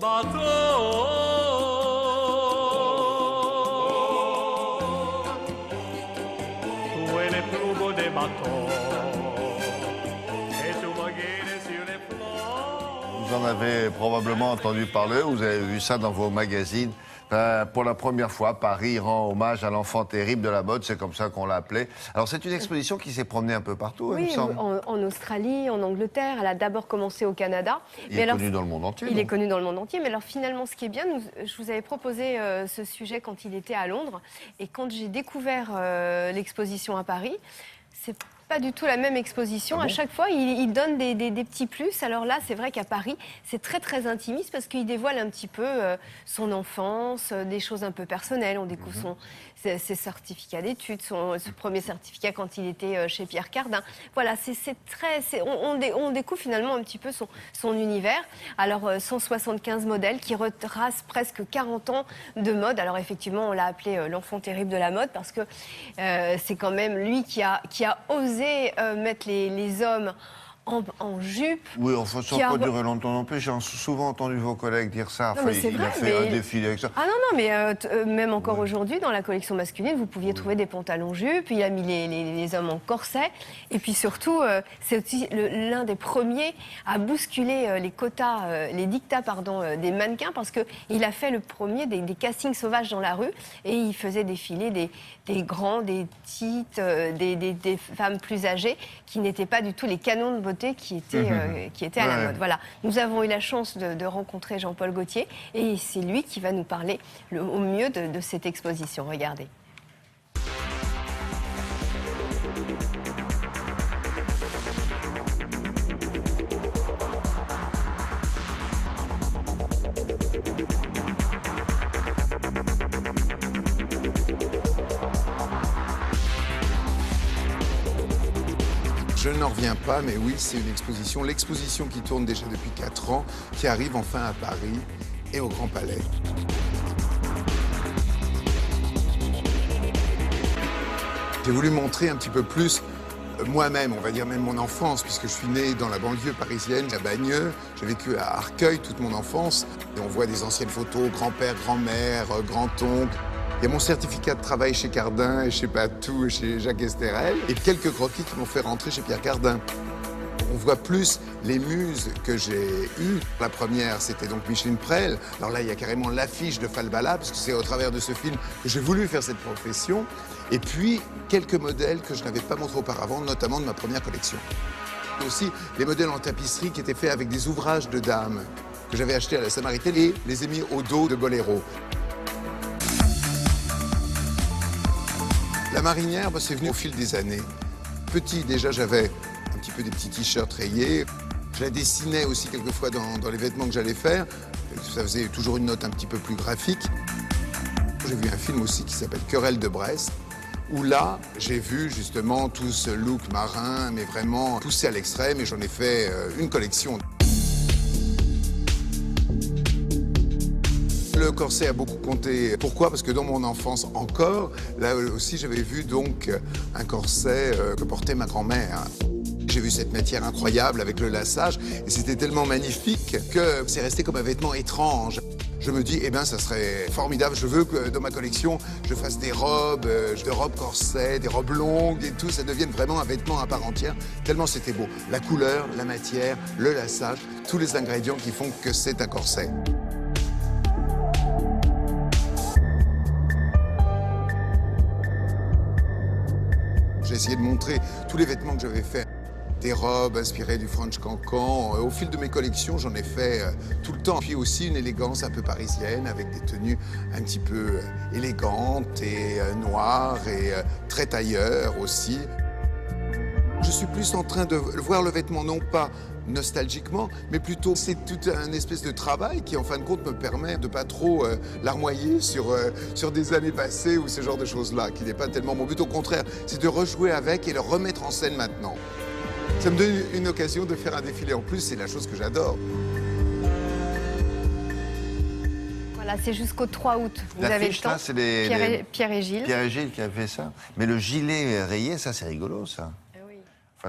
Bateau, tu es le plus beau des bateaux, et tu me guides sur les flots. Vous en avez probablement entendu parler, vous avez vu ça dans vos magazines. Pour la première fois, Paris rend hommage à l'enfant terrible de la mode, c'est comme ça qu'on l'a appelé. Alors c'est une exposition qui s'est promenée un peu partout, il me Oui, semble. en Australie, en Angleterre, elle a d'abord commencé au Canada. Il est connu dans le monde entier. Il est connu dans le monde entier, mais alors finalement, ce qui est bien, je vous avais proposé ce sujet quand il était à Londres, et quand j'ai découvert l'exposition à Paris, c'est pas du tout la même exposition. Ah bon ? À chaque fois, il donne des petits plus. Alors là, c'est vrai qu'à Paris, c'est très très intimiste parce qu'il dévoile un petit peu son enfance, des choses un peu personnelles. On découvre ses certificats d'études, son premier certificat quand il était chez Pierre Cardin. Voilà, on découvre finalement un petit peu son univers. Alors 175 modèles qui retracent presque 40 ans de mode. Alors effectivement, on l'a appelé l'enfant terrible de la mode parce que c'est quand même lui qui a osé mettre les hommes en jupe. Oui, enfin, ça n'a pas duré longtemps non plus. J'ai souvent entendu vos collègues dire ça. Enfin, il a fait un défilé avec ça. Ah non, mais même encore aujourd'hui, dans la collection masculine, vous pouviez trouver des pantalons jupes. Il a mis les hommes en corset. Et puis surtout, c'est aussi l'un des premiers à bousculer les quotas, les dictats, des mannequins, parce qu'il a fait le premier des castings sauvages dans la rue. Et il faisait défiler des grands, des petites, des femmes plus âgées, qui n'étaient pas du tout les canons de beauté qui étaient à la mode. Voilà. Nous avons eu la chance de rencontrer Jean-Paul Gaultier et c'est lui qui va nous parler au mieux de cette exposition. Regardez. Je n'en reviens pas, mais oui, c'est une exposition, l'exposition qui tourne déjà depuis 4 ans, qui arrive enfin à Paris et au Grand Palais. J'ai voulu montrer un petit peu plus moi-même, on va dire même mon enfance, puisque je suis né dans la banlieue parisienne, à Bagneux. J'ai vécu à Arcueil toute mon enfance. Et on voit des anciennes photos, grand-père, grand-mère, grand-oncle. Il y a mon certificat de travail chez Cardin, et chez Patou, et chez Jacques Esterel, et quelques croquis qui m'ont fait rentrer chez Pierre Cardin. On voit plus les muses que j'ai eues. La première, c'était donc Micheline Prel. Alors là, il y a carrément l'affiche de Falbala, parce que c'est au travers de ce film que j'ai voulu faire cette profession. Et puis, quelques modèles que je n'avais pas montrés auparavant, notamment de ma première collection. Aussi, les modèles en tapisserie qui étaient faits avec des ouvrages de dames que j'avais achetés à la Samaritaine et les ai mis au dos de Boléro. La marinière, c'est venu au fil des années. Petit, déjà, j'avais un petit peu des petits t-shirts rayés. Je la dessinais aussi quelquefois dans les vêtements que j'allais faire. Ça faisait toujours une note un petit peu plus graphique. J'ai vu un film aussi qui s'appelle Querelle de Brest, où là, j'ai vu justement tout ce look marin, mais vraiment poussé à l'extrême, et j'en ai fait une collection. Le corset a beaucoup compté. Pourquoi? Parce que dans mon enfance encore, là aussi j'avais vu donc un corset que portait ma grand-mère. J'ai vu cette matière incroyable avec le lassage et c'était tellement magnifique que c'est resté comme un vêtement étrange. Je me dis, eh bien, ça serait formidable. Je veux que dans ma collection, je fasse des robes, de robes corsets, des robes longues et tout. Ça devienne vraiment un vêtement à part entière, tellement c'était beau. La couleur, la matière, le lassage, tous les ingrédients qui font que c'est un corset. J'ai essayé de montrer tous les vêtements que j'avais faits. Des robes inspirées du French Cancan. Au fil de mes collections, j'en ai fait tout le temps. Puis aussi une élégance un peu parisienne, avec des tenues un petit peu élégantes et noires et très tailleur aussi. Je suis plus en train de voir le vêtement non pas nostalgiquement, mais plutôt c'est tout un espèce de travail qui en fin de compte me permet de pas trop larmoyer sur des années passées ou ce genre de choses-là, qui n'est pas tellement mon but. Au contraire, c'est de rejouer avec et le remettre en scène maintenant. Ça me donne une occasion de faire un défilé en plus, c'est la chose que j'adore. Voilà, c'est jusqu'au 3 août. Vous avez le temps. Là, c'est Pierre et Gilles. Pierre et Gilles qui a fait ça. Mais le gilet rayé, ça, c'est rigolo, ça. Ah oui.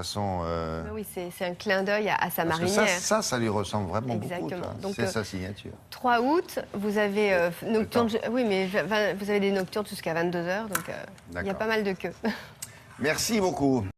façon... Oui, c'est un clin d'œil à sa parce que marinière. ça lui ressemble vraiment Exactement. beaucoup. C'est sa signature. 3 août, vous avez nocturne. Oui, mais vous avez des nocturnes jusqu'à 22h, donc il y a D'accord. pas mal de queues. Merci beaucoup.